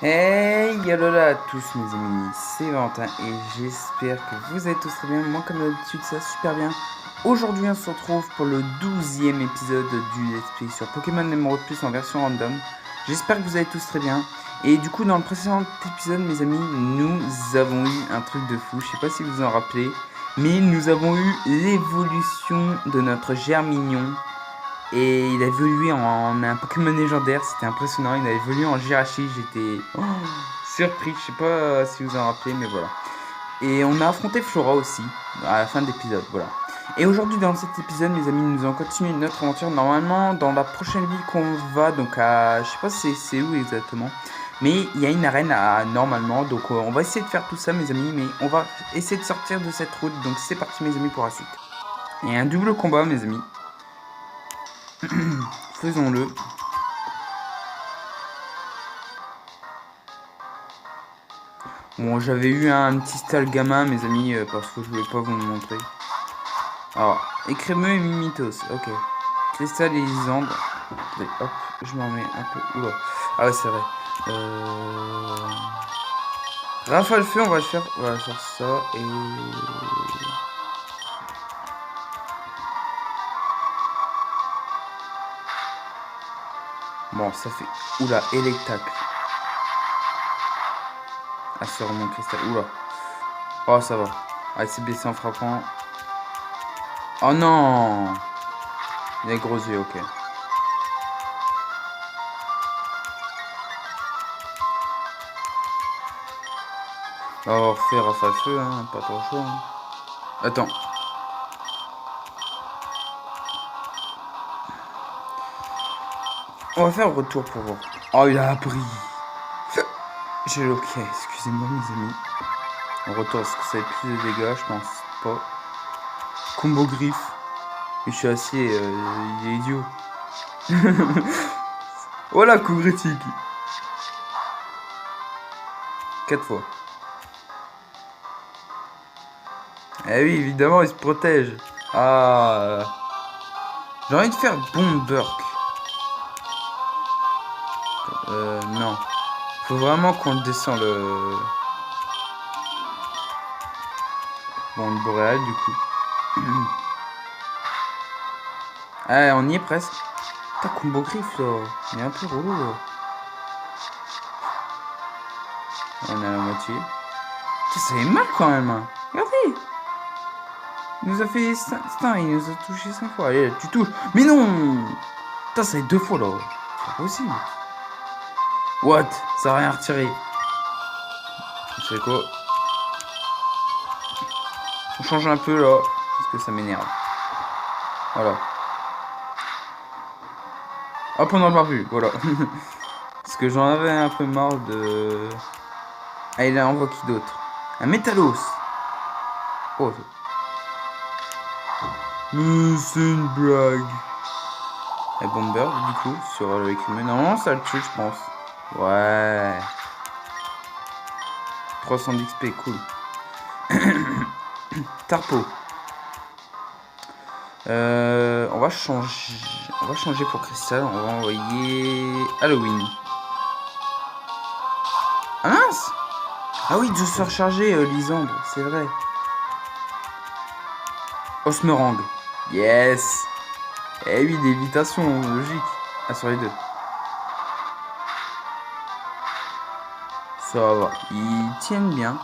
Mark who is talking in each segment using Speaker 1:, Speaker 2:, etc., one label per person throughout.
Speaker 1: Hey, yalola à tous mes amis, c'est Valentin et j'espère que vous allez tous très bien. Moi comme d'habitude ça super bien. Aujourd'hui on se retrouve pour le 12e épisode du Let's Play sur Pokémon Emerald Plus en version random. J'espère que vous allez tous très bien. Et du coup dans le précédent épisode mes amis, nous avons eu un truc de fou, je sais pas si vous en rappelez. Mais nous avons eu l'évolution de notre Germignon. Et il a évolué en un Pokémon légendaire, c'était impressionnant. Il a évolué en Jirachi, j'étais surpris. Je sais pas si vous en rappelez, mais voilà. Et on a affronté Flora aussi, à la fin de l'épisode, voilà. Et aujourd'hui, dans cet épisode, mes amis, nous allons continuer notre aventure. Normalement, dans la prochaine ville qu'on va, donc à. Je sais pas si c'est où exactement. Mais il y a une arène normalement, donc on va essayer de faire tout ça, mes amis. Mais on va essayer de sortir de cette route, donc c'est parti, mes amis, pour la suite. Il y a un double combat, mes amis. Faisons-le. Bon, j'avais eu un petit style gamin, mes amis, parce que je voulais pas vous le montrer. Alors, écrémeux et mimitos, ok. Cristal et Lysandre. Hop, je m'en mets un peu. Oula. Ah ouais, c'est vrai. Rafale feu, on va faire ça et. Bon, ça fait. Oula, électacle. Ah, sur mon cristal. Oula. Oh, ça va. Ah, il s'est blessé en frappant. Oh non! Il a gros yeux, ok. On va refaire rafale feu, hein, pas trop chaud. Hein. Attends. On va faire le retour pour voir. Oh, il a appris. J'ai ok, excusez-moi mes amis. On retourne, est-ce que ça fait plus de dégâts? Je pense pas. Combo griffe. Mais je suis assis, il est idiot. Voilà, coup critique. 4 fois. Eh oui, évidemment, il se protège. Ah. J'ai envie de faire bombe burk. Non. Faut vraiment qu'on descend le... Bon, le boréal, du coup. Ah, on y est presque. T'as combo griffe, là. Il est un peu relou, là. On est à la moitié. Ça fait mal, quand même. Hein. Regardez. Il nous a fait... Putain, il nous a touché 5 fois. Allez, tu touches. Mais non. Putain, ça fait 2 fois, là. C'est pas possible. What? Ça a rien retiré. Tu sais quoi? On change un peu là, parce que ça m'énerve. Voilà. Hop, on en a vu, voilà. Parce que j'en avais un peu marre de... Ah, il a envoie qui d'autre? Un Métalos. Oh. Mais c'est une blague. Et Bomber, du coup, sur l'écrivain. Non, ça le tue, je pense. Ouais. 300 d'XP, cool. Tarpo. On va changer pour Cristal. On va envoyer Halloween. Ah mince! Ah oui, de se recharger Lysandre, c'est vrai. Osmerang. Yes! Eh oui, lévitation, logique. Ah, sur les deux. Ça va. Ils tiennent bien.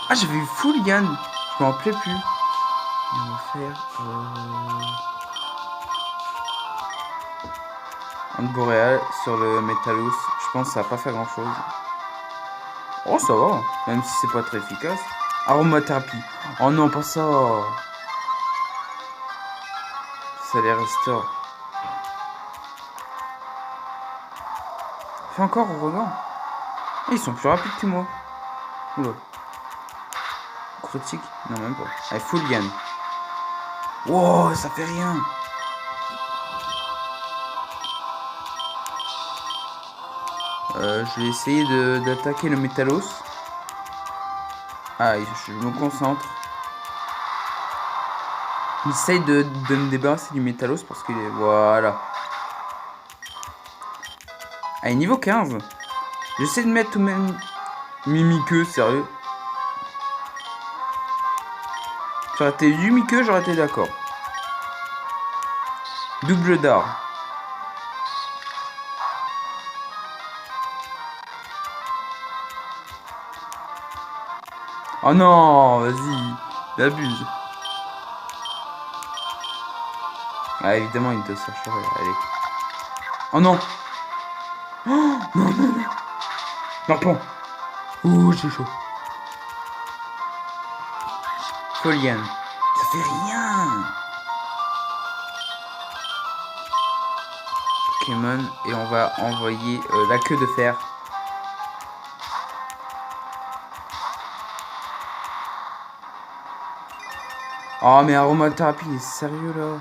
Speaker 1: Ah, j'avais eu full Yann. Je m'en rappelais plus. On va faire... un boréal sur le Métalos. Je pense que ça va pas faire grand chose. Oh, ça va. Même si c'est pas très efficace. Aromathérapie. Oh non, pas ça. Ça les restaure. Fais encore, regarde. Ils sont plus rapides que moi. Oula. Critique? Non, même pas. Allez, full Yann. Wow, ça fait rien. Je vais essayer d'attaquer le Métalos. Ah, je me concentre. J'essaye de me débarrasser du Métalos parce qu'il est... Voilà. Allez, niveau 15. J'essaie de mettre tout de même Mimiqueux, sérieux. Ça aurait été du Mimiqueux, j'aurais été d'accord. Double d'art. Oh non, vas-y, j'abuse. Ah, évidemment, il te chercherait, allez. Oh non. Oh, non, non, non. Harpon. Ouh, j'ai chaud. Foliane. Ça fait rien. Pokémon. Et on va envoyer la queue de fer. Oh, mais aromathérapie, sérieux là?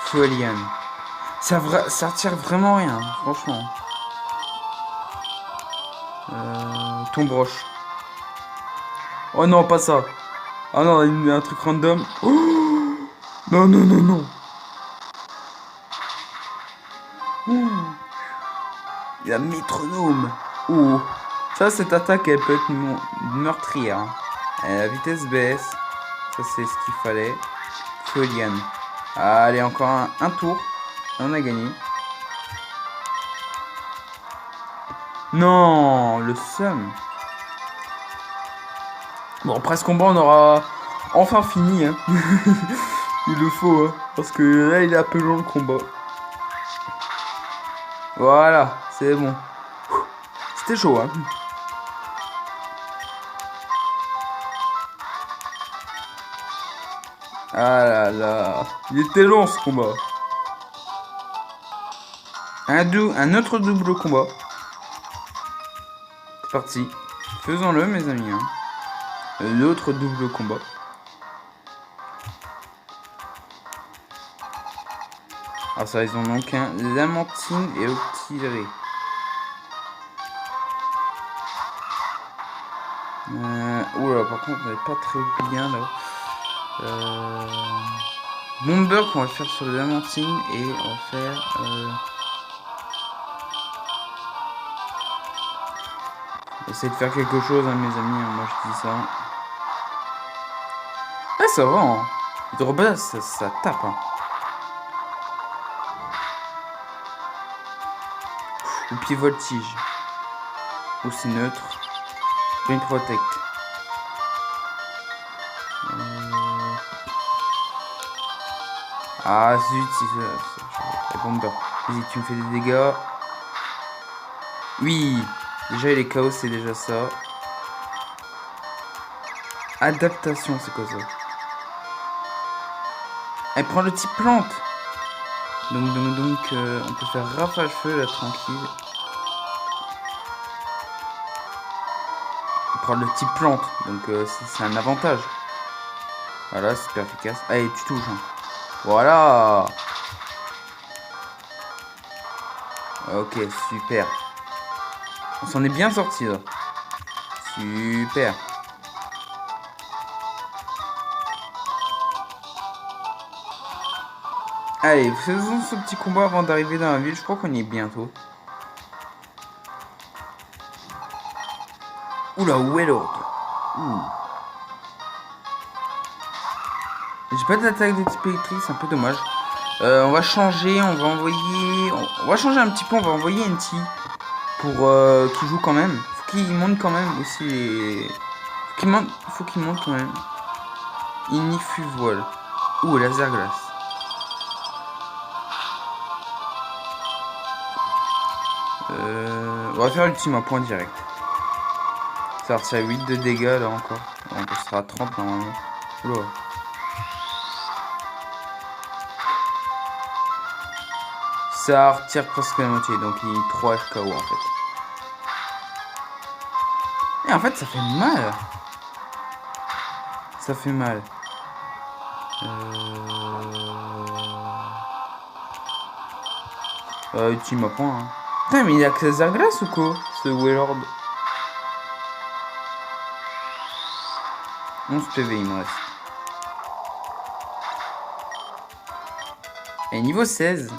Speaker 1: Foliane. Ça retire vraiment rien, franchement. Ton broche. Oh non, pas ça. Ah non, un truc random. Oh non, non, non, non. Il y a métronome. Oh. Ça, cette attaque, elle peut être meurtrière. La vitesse baisse. Ça, c'est ce qu'il fallait. Foliane. Allez, encore un tour. On a gagné. Non, le seum. Bon, presque combat, on aura enfin fini. Hein. Il le faut, hein, parce que là, il est un peu long le combat. Voilà, c'est bon. C'était chaud, hein. Ah là là, il était long ce combat. Un autre double combat. C'est parti. Faisons-le, mes amis. Hein. L'autre double combat. Ah ça, ils ont donc un Lamentine et Octillerie. Oula, par contre, on n'est pas très bien là. Bomber qu'on va faire sur le Lamentine et on va faire. Essayer de faire quelque chose, hein, mes amis. Moi, je dis ça. Ah, ça va. Hein. Hydrobase, ça tape. Hein. Ou pied voltige. Ou c'est neutre. Green Protect. Ah zut, c'est Bomber. Vas-y, tu me fais des dégâts. Oui. Déjà, il est KO, c'est déjà ça. Adaptation, c'est quoi ça? Elle prend le type plante. Donc on peut faire rafale feu là, tranquille. On prend le type plante, donc c'est un avantage. Voilà, super efficace. Allez, tu touches. Hein. Voilà. Ok, super. On s'en est bien sorti là. Super. Allez, faisons ce petit combat avant d'arriver dans la ville. Je crois qu'on y est bientôt. Oula, où est l'autre? J'ai pas d'attaque de type électrique, c'est un peu dommage. On va changer, on va envoyer... On va changer un petit peu, on va envoyer NT. Pour qu'il joue quand même. Faut qu'il monte quand même aussi les... Faut qu'il monte quand même. Inifu voile. Ouh, laser glace. On va faire ultime à point direct. Ça va retirer 8 de dégâts là encore. On sera à 30 normalement. Oula. Ça retire presque la moitié, donc il est 3 KO en fait. Et en fait ça fait mal. Ça fait mal. Ultime à point. Hein. Putain, mais il a que laser glace ou quoi, ce Wailord? 11 PV il me reste. Et niveau 16.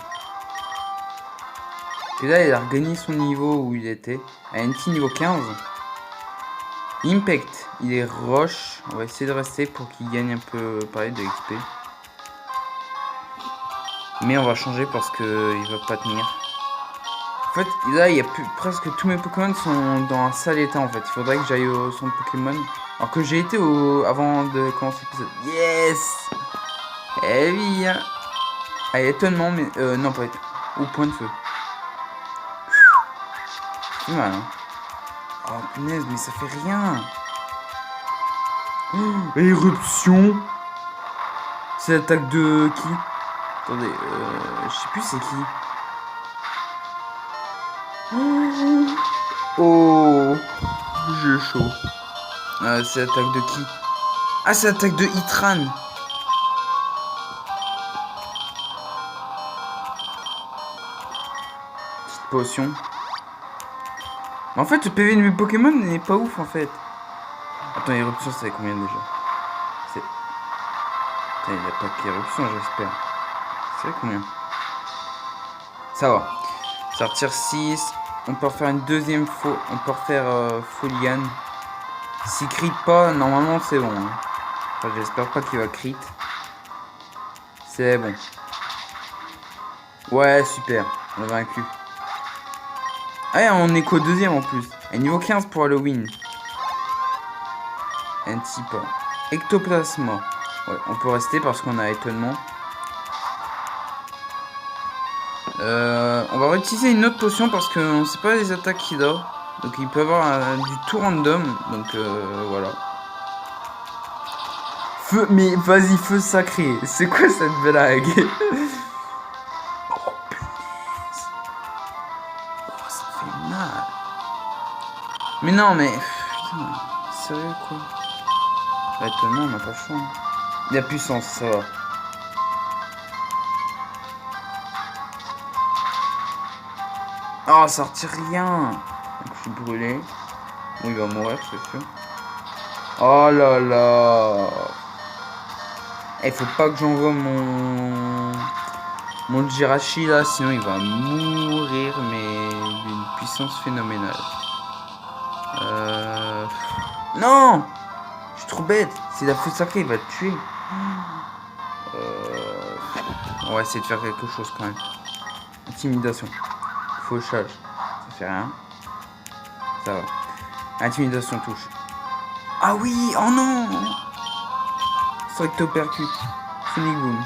Speaker 1: Et là, il a regagné son niveau où il était. Anti niveau 15. Impact, il est roche. On va essayer de rester pour qu'il gagne un peu pareil de XP. Mais on va changer parce que il va pas tenir. En fait, là, il y a presque tous mes Pokémon sont dans un sale état en fait. Il faudrait que j'aille au centre Pokémon. Alors que j'ai été avant de commencer l'épisode. Yes! Eh oui! Ah, étonnement, mais non, pas au point de feu. C'est mal, hein. Oh punaise, mais ça fait rien. Oh, éruption. C'est l'attaque de qui? Attendez, je sais plus c'est qui. Oh, j'ai chaud. C'est l'attaque de qui? Ah, c'est l'attaque de Hitran. Petite potion. Mais en fait, le PV de mes Pokémon n'est pas ouf en fait. Attends, éruption, c'est combien déjà? C'est. Putain, il n'y a pas qu'éruption, j'espère. C'est combien? Ça va. Ça retire 6. On peut refaire une deuxième fois. On peut refaire Folian. S'il crit pas, normalement c'est bon. Hein. Enfin, j'espère pas qu'il va crit. C'est bon. Ouais, super. On a vaincu. Ah, on est qu'au deuxième en plus. Et niveau 15 pour Halloween. Un type. Ectoplasma. Ouais, on peut rester parce qu'on a étonnement. On va réutiliser une autre potion parce qu'on sait pas les attaques qu'il a. Donc il peut avoir du tout random. Donc voilà. Feu, mais vas-y, feu sacré. C'est quoi cette blague? Oh punaise. Oh, ça fait mal. Mais non, mais. Putain, sérieux quoi? Là, étonnement, on n'a pas le choix. Hein. Il y a puissance, ça va. Oh, ça retire rien. Donc, je suis brûlé. Bon, il va mourir, c'est sûr. Oh là là. Il faut pas que j'envoie mon Jirachi là, sinon il va mourir, mais d'une puissance phénoménale. Non. Je suis trop bête. C'est la feu sacrée, il va te tuer. On va essayer de faire quelque chose quand même. Intimidation. Fauchage. Ça fait rien. Ça va. Intimidation touche. Ah oui. Oh non. Strictopercute. Sonic Boom.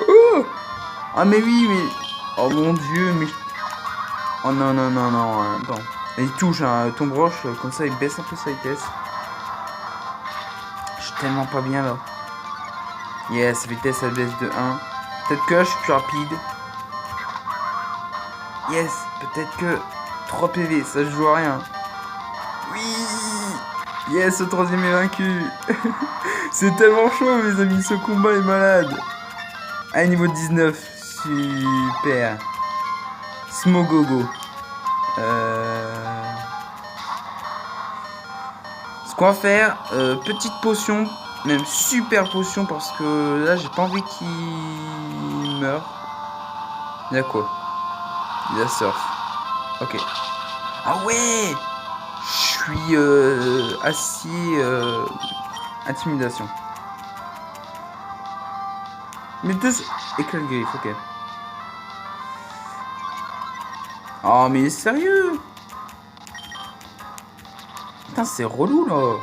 Speaker 1: Oh. Ah mais oui, mais... Oh mon dieu, mais... Oh non, non, non, non. Attends. Il touche hein, ton broche, comme ça il baisse un peu sa vitesse. Je suis tellement pas bien là. Yes, vitesse elle baisse de 1. Peut-être que là je suis plus rapide. Yes, peut-être que 3 PV, ça je joue à rien. Oui. Yes, le troisième est vaincu. C'est tellement chaud mes amis, ce combat est malade. Ah, niveau 19, super. Smogogo. Ce qu'on va faire, petite potion, même super potion parce que là j'ai pas envie qu'il meure. Il a quoi? Il a surf. Ok. Ah ouais. Je suis assis intimidation. Mais deux éclat de griffe, ok. Oh mais sérieux? Putain c'est relou là.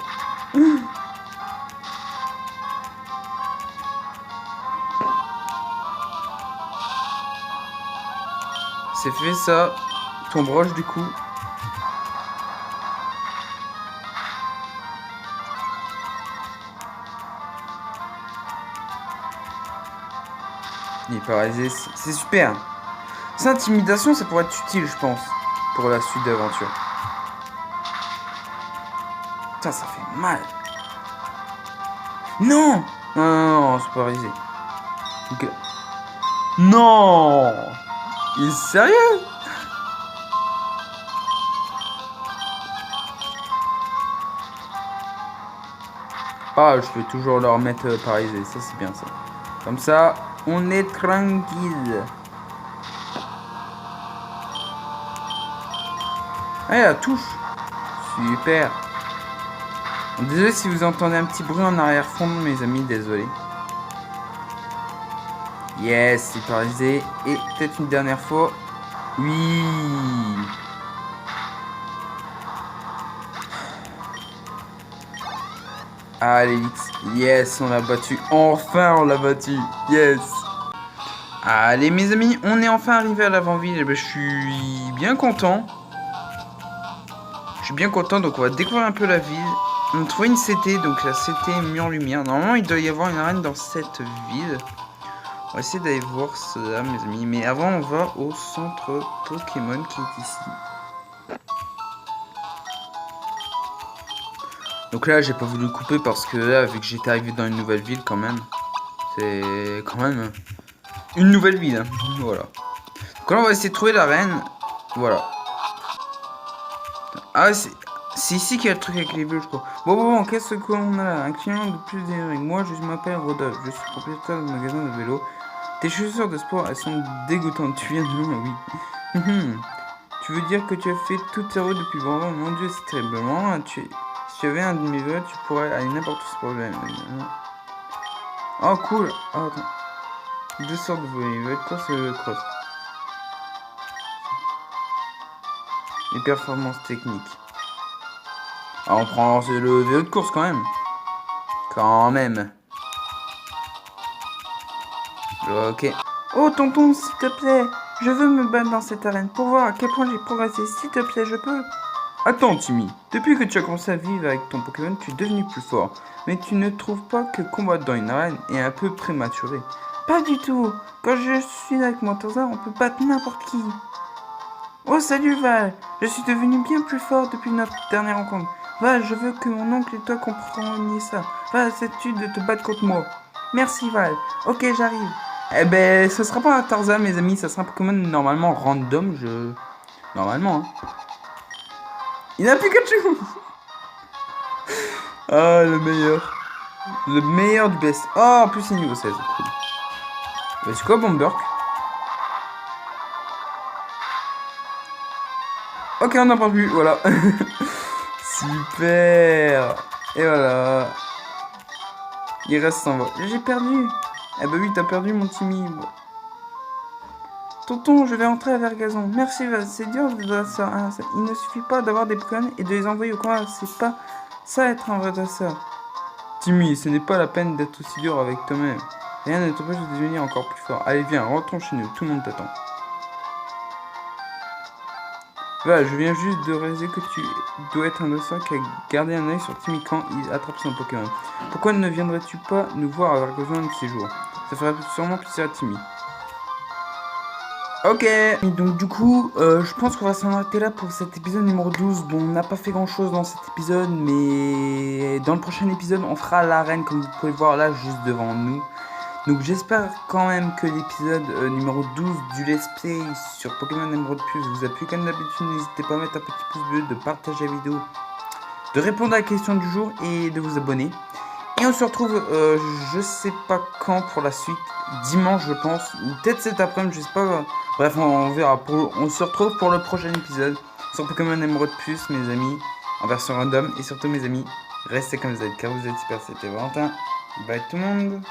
Speaker 1: C'est fait ça. Ton broche du coup. Il est paralysé, c'est super. Cette intimidation, ça pourrait être utile, je pense, pour la suite d'aventure. Putain, ça fait mal. Non, non, non, non, c'est paralysé. Okay. Non. Il est sérieux? Ah, je vais toujours leur mettre paralysé, ça c'est bien ça. Comme ça, on est tranquille. Ah, la touche. Super. Désolé si vous entendez un petit bruit en arrière-fond, mes amis, désolé. Yes, c'est paralysé. Et peut-être une dernière fois. Oui. Allez, Lix. Yes, on l'a battu. Enfin, on l'a battu. Yes. Allez, mes amis, on est enfin arrivé à l'avant-ville. Je suis bien content. Je suis bien content, donc on va découvrir un peu la ville. On a trouvé une CT, donc la CT Mur Lumière. Normalement, il doit y avoir une arène dans cette ville. On va essayer d'aller voir cela, mes amis. Mais avant, on va au centre Pokémon qui est ici. Donc là, j'ai pas voulu couper parce que là, vu que j'étais arrivé dans une nouvelle ville quand même. C'est quand même une nouvelle ville. Hein. Voilà. Donc là, on va essayer de trouver l'arène. Voilà. Ah, c'est ici qu'il y a le truc avec les bleus, je crois. Bon, qu'est-ce qu'on a là? Un client de plus d'énergie. Moi, je m'appelle Rodolphe. Je suis propriétaire du magasin de vélo. Tes chaussures de sport, elles sont dégoûtantes. Tu viens de loin, oui. Tu veux dire que tu as fait toute ta route depuis Bordeaux? Mon Dieu, c'est terriblement. Si tu avais un de mes vélos, tu pourrais aller n'importe où sans problème. Oh, cool. Oh, attends. Deux sortes de vélos. Le course et le cross. Les performances techniques. Ah, on prend le vélo de course quand même. Quand même. Ok. Oh tonton, s'il te plaît, je veux me battre dans cette arène pour voir à quel point j'ai progressé. S'il te plaît, je peux. Attends Timmy, depuis que tu as commencé à vivre avec ton Pokémon, tu es devenu plus fort. Mais tu ne trouves pas que combattre dans une arène est un peu prématuré? Pas du tout. Quand je suis avec mon Tarzan, on peut battre n'importe qui. Oh salut Val, je suis devenu bien plus fort depuis notre dernière rencontre. Val, je veux que mon oncle et toi compreniez ça. Val, sais-tu de te battre contre moi? Merci Val. Ok, j'arrive. Eh ben, ce sera pas un Tarzan, mes amis, ça sera un Pokémon normalement random, Normalement, hein. Il a Pikachu. Ah, le meilleur. Le meilleur du best. Oh, en plus, c'est niveau 16, cool. Bah, c'est quoi, Bomberk? Ok, on n'en parle plus, voilà. Super. Et voilà. Il reste 100 voix. J'ai perdu. Eh bah oui, t'as perdu, mon Timmy. Tonton, je vais entrer à Vergazon. Merci, c'est dur de ça. Hein. Il ne suffit pas d'avoir des Pokémon et de les envoyer au combat. C'est pas ça être un vrai dresseur. Timmy, ce n'est pas la peine d'être aussi dur avec toi-même. Rien ne t'empêche de devenir encore plus fort. Allez, viens, rentrons chez nous. Tout le monde t'attend. Voilà, je viens juste de réaliser que tu dois être un dresseur qui a gardé un œil sur Timmy quand il attrape son Pokémon. Pourquoi ne viendrais-tu pas nous voir à Vergazon de ces jours? Ça ferait sûrement plaisir à Timmy. Ok, et donc du coup, je pense qu'on va s'en arrêter là pour cet épisode numéro 12. Bon, on n'a pas fait grand chose dans cet épisode, mais dans le prochain épisode, on fera l'arène comme vous pouvez le voir là, juste devant nous. Donc j'espère quand même que l'épisode numéro 12 du Let's Play sur Pokémon Emerald Plus vous a plu. Comme d'habitude, n'hésitez pas à mettre un petit pouce bleu, de partager la vidéo, de répondre à la question du jour et de vous abonner. Et on se retrouve, je sais pas quand pour la suite, dimanche je pense, ou peut-être cet après-midi, je sais pas. Bref, on verra. On se retrouve pour le prochain épisode sur Pokémon Emerald Plus, mes amis, en version random. Et surtout, mes amis, restez comme vous êtes, car vous êtes super. C'était Valentin. Bye tout le monde.